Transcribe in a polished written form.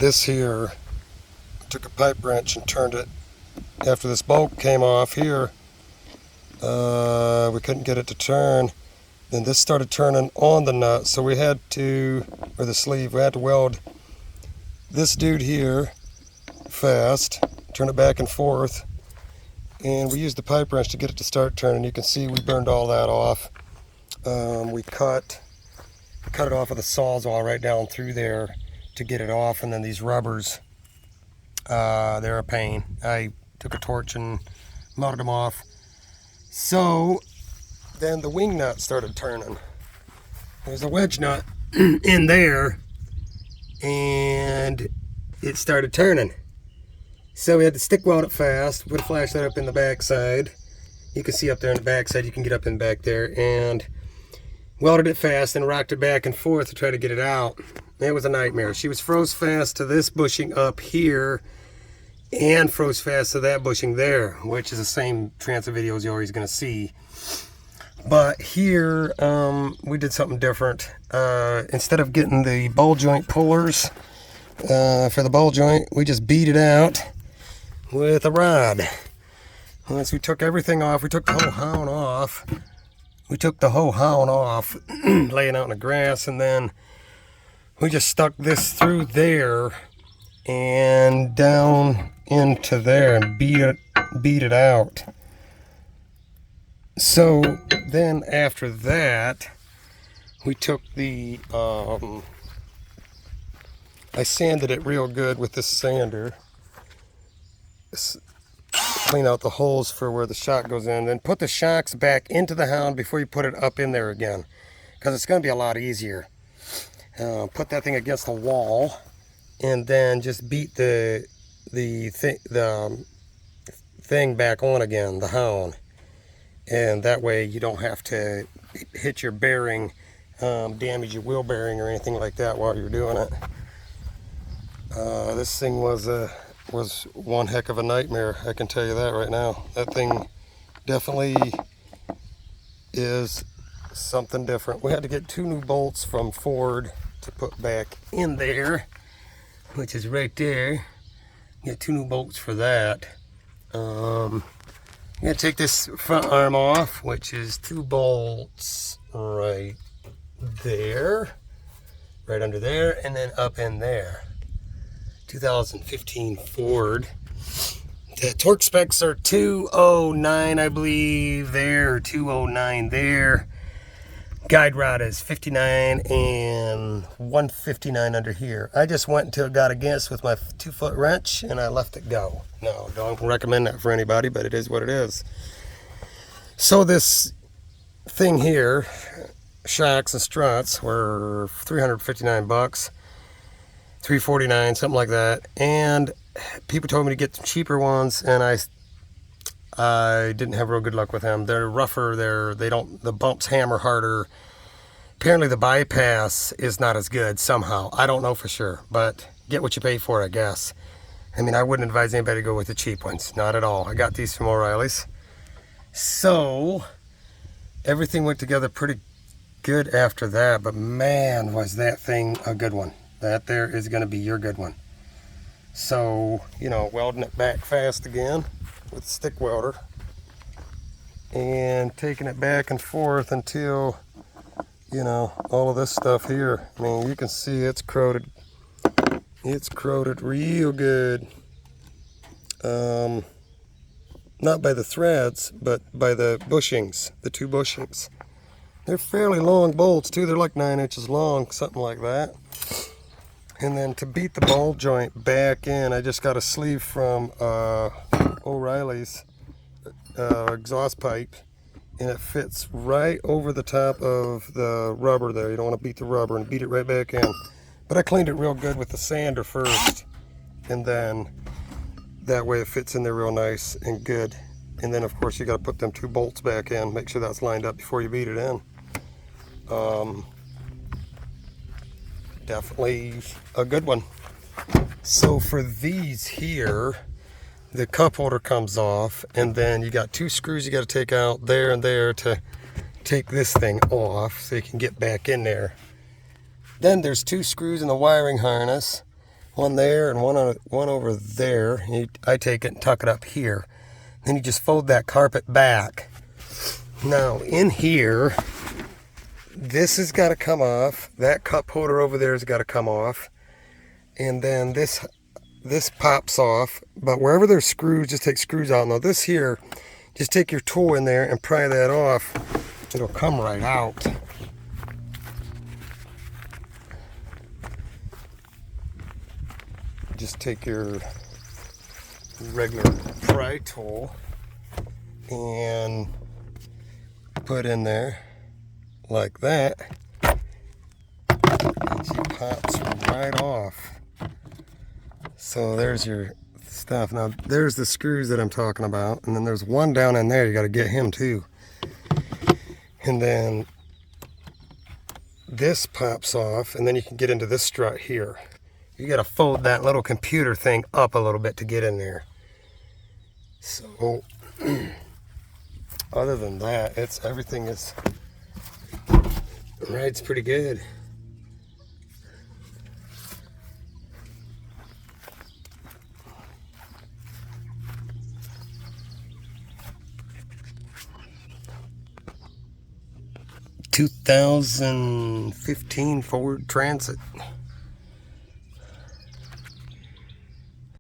this here, took a pipe wrench and turned it. After this bolt came off here, we couldn't get it to turn. Then this started turning on the nut, so we had to, or the sleeve, we had to weld this dude here fast, turn it back and forth, and we used the pipe wrench to get it to start turning. You can see we burned all that off. We cut it off with a sawzall right down through there to get it off, and then these rubbers, they're a pain. I took a torch and melted them off. So then the wing nut started turning. There's a wedge nut in there, and it started turning. So we had to stick weld it fast, put a flashlight up in the backside. You can see up there in the backside, you can get up in back there, and welded it fast and rocked it back and forth to try to get it out. It was a nightmare. She was froze fast to this bushing up here and froze fast to that bushing there, which is the same transit videos you're always going to see. But here, we did something different. Instead of getting the ball joint pullers for the ball joint, we just beat it out with a rod. Once we took everything off, we took the whole hound off. We took the whole hound off, laying out in the grass, and then we just stuck this through there and down into there and beat it out. So then after that, we took the, I sanded it real good with this sander. Clean out the holes for where the shock goes in, then put the shocks back into the hound before you put it up in there again, because it's going to be a lot easier. Put that thing against the wall, and then just beat the thing back on again, the hound, and that way you don't have to hit your bearing, damage your wheel bearing or anything like that while you're doing it. This thing was one heck of a nightmare, I can tell you that right now. That thing definitely is something different. We had to get 2 new bolts from Ford to put back in there, which is right there. Get 2 new bolts for that. I'm gonna take this front arm off, which is 2 bolts right there, right under there, and then up in there. 2015 Ford. The torque specs are 209, I believe there, or 209 there. Guide rod is 59 and 159 under here. I just went until it got against with my 2-foot wrench and I left it go. No, don't recommend that for anybody, but it is what it is. So this thing here, shocks and struts, were 359 bucks. 349, something like that, and people told me to get some cheaper ones, and I didn't have real good luck with them. They're rougher, the bumps hammer harder. Apparently the bypass is not as good somehow. I don't know for sure, but get what you pay for, I guess. I mean, I wouldn't advise anybody to go with the cheap ones, not at all. I got these from O'Reilly's. So everything went together pretty good after that, but man, was that thing a good one. That there is going to be your good one. So, welding it back fast again with a stick welder and taking it back and forth until, all of this stuff here. I mean, you can see it's corroded. It's corroded real good. Not by the threads, but by the bushings, the 2 bushings. They're fairly long bolts too. They're like 9 inches long, something like that. And then to beat the ball joint back in, I just got a sleeve from O'Reilly's exhaust pipe, and it fits right over the top of the rubber there. You don't want to beat the rubber, and beat it right back in. But I cleaned it real good with the sander first, and then that way it fits in there real nice and good. And then of course you got to put them 2 bolts back in, make sure that's lined up before you beat it in. Definitely a good one. So for these here, the cup holder comes off, and then you got 2 screws you got to take out there and there to take this thing off so you can get back in there. Then there's 2 screws in the wiring harness one there and one over there. I take it and tuck it up here. Then you just fold that carpet back. Now in here, this has got to come off. That cup holder over there has got to come off. And then this pops off. But wherever there's screws, just take screws out. Now this here, just take your tool in there and pry that off. It'll come right out. Just take your regular pry tool and put in there like that. And she pops right off. So there's your stuff. Now there's the screws that I'm talking about, and then there's one down in there. You got to get him too. And then this pops off, and then you can get into this strut here. You got to fold that little computer thing up a little bit to get in there. So other than that, everything rides pretty good. ...2015 Ford Transit.